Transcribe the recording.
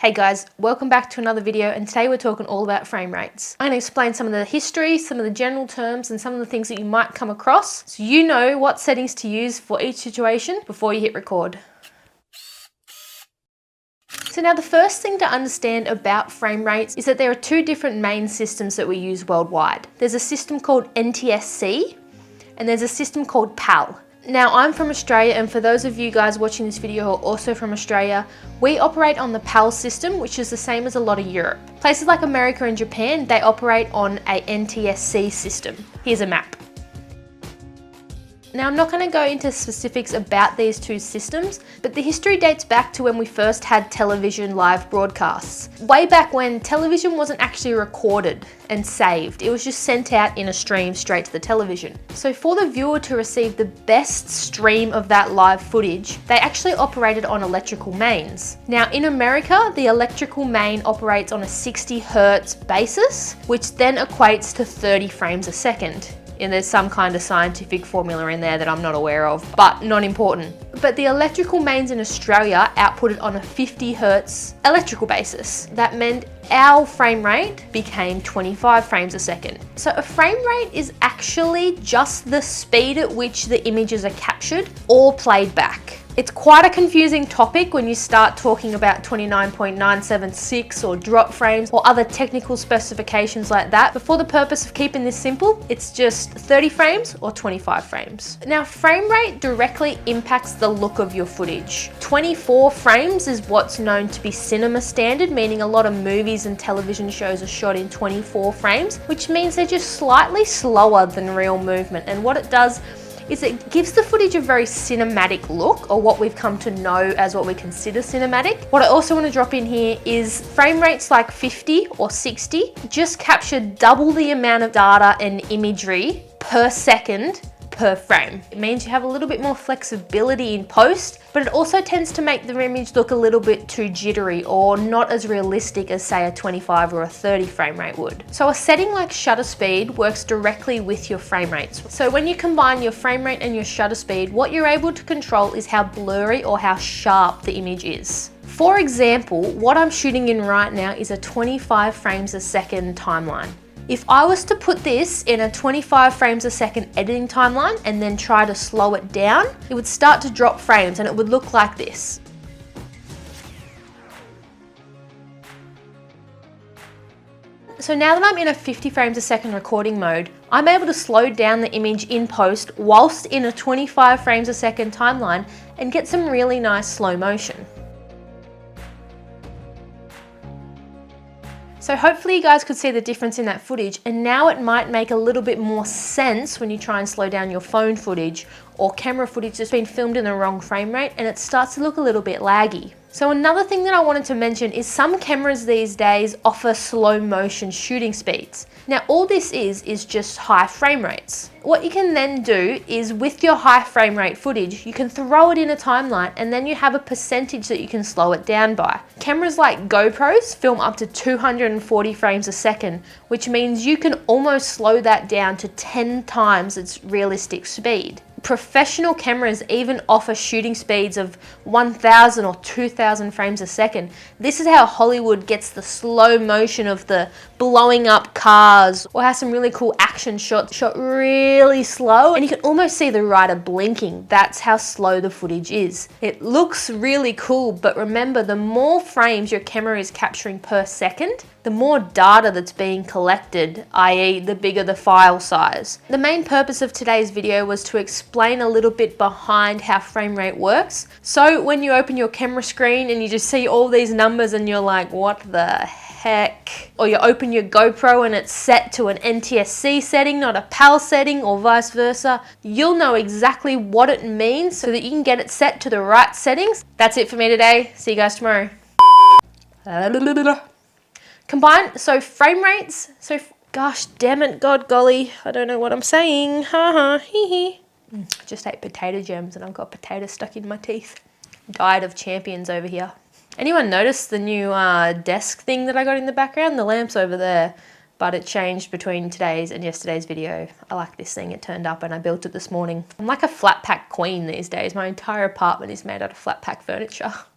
Hey guys, welcome back to another video, and today we're talking all about frame rates. I'm going to explain some of the history, some of the general terms, and some of the things that you might come across so you know what settings to use for each situation before you hit record. So now the first thing to understand about frame rates is that there are two different main systems that we use worldwide. There's a system called NTSC and there's a system called PAL. Now I'm from Australia, and for those of you guys watching this video who are also from Australia, we operate on the PAL system, which is the same as a lot of Europe. Places like America and Japan, they operate on a NTSC system. Here's a map. Now I'm not going to go into specifics about these two systems, but the history dates back to when we first had television live broadcasts. Way back when television wasn't actually recorded and saved, it was just sent out in a stream straight to the television. So for the viewer to receive the best stream of that live footage, they actually operated on electrical mains. Now in America, the electrical main operates on a 60 Hertz basis, which then equates to 30 frames a second. And there's some kind of scientific formula in there that I'm not aware of, but not important. But the electrical mains in Australia outputted on a 50 Hertz electrical basis. That meant our frame rate became 25 frames a second. So a frame rate is actually just the speed at which the images are captured or played back. It's quite a confusing topic when you start talking about 29.976 or drop frames or other technical specifications like that. But for the purpose of keeping this simple, it's just 30 frames or 25 frames. Now, frame rate directly impacts the look of your footage. 24 frames is what's known to be cinema standard, meaning a lot of movies and television shows are shot in 24 frames, which means they're just slightly slower than real movement. And what it does is it gives the footage a very cinematic look, or what we've come to know as what we consider cinematic. What I also want to drop in here is frame rates like 50 or 60 just capture double the amount of data and imagery per second per frame. It means you have a little bit more flexibility in post, but it also tends to make the image look a little bit too jittery or not as realistic as say a 25 or a 30 frame rate would. So a setting like shutter speed works directly with your frame rates. So when you combine your frame rate and your shutter speed, what you're able to control is how blurry or how sharp the image is. For example, what I'm shooting in right now is a 25 frames a second timeline. If I was to put this in a 25 frames a second editing timeline and then try to slow it down, it would start to drop frames and it would look like this. So now that I'm in a 50 frames a second recording mode, I'm able to slow down the image in post whilst in a 25 frames a second timeline and get some really nice slow motion. So hopefully you guys could see the difference in that footage, and now it might make a little bit more sense when you try and slow down your phone footage or camera footage that's been filmed in the wrong frame rate and it starts to look a little bit laggy. So another thing that I wanted to mention is some cameras these days offer slow motion shooting speeds. Now all this is just high frame rates. What you can then do is with your high frame rate footage, you can throw it in a timeline and then you have a percentage that you can slow it down by. Cameras like GoPros film up to 240 frames a second, which means you can almost slow that down to 10 times its realistic speed. Professional cameras even offer shooting speeds of 1,000 or 2,000 frames a second. This is how Hollywood gets the slow motion of the blowing up cars, or has some really cool action shots shot really slow and you can almost see the writer blinking. That's how slow the footage is. It looks really cool, but remember, the more frames your camera is capturing per second, the more data that's being collected, i.e. the bigger the file size. The main purpose of today's video was to explain a little bit behind how frame rate works. So when you open your camera screen and you just see all these numbers and you're like, what the heck? Or you open your GoPro and it's set to an NTSC setting, not a PAL setting, or vice versa, you'll know exactly what it means so that you can get it set to the right settings. That's it for me today. See you guys tomorrow. So frame rates, gosh damn it, god golly, I don't know what I'm saying, haha, hee hee. Just ate potato gems and I've got potato stuck in my teeth. Diet of champions over here. Anyone notice the new desk thing that I got in the background? The lamp's over there, but it changed between today's and yesterday's video. I like this thing, it turned up and I built it this morning. I'm like a flat pack queen these days. My entire apartment is made out of flat pack furniture.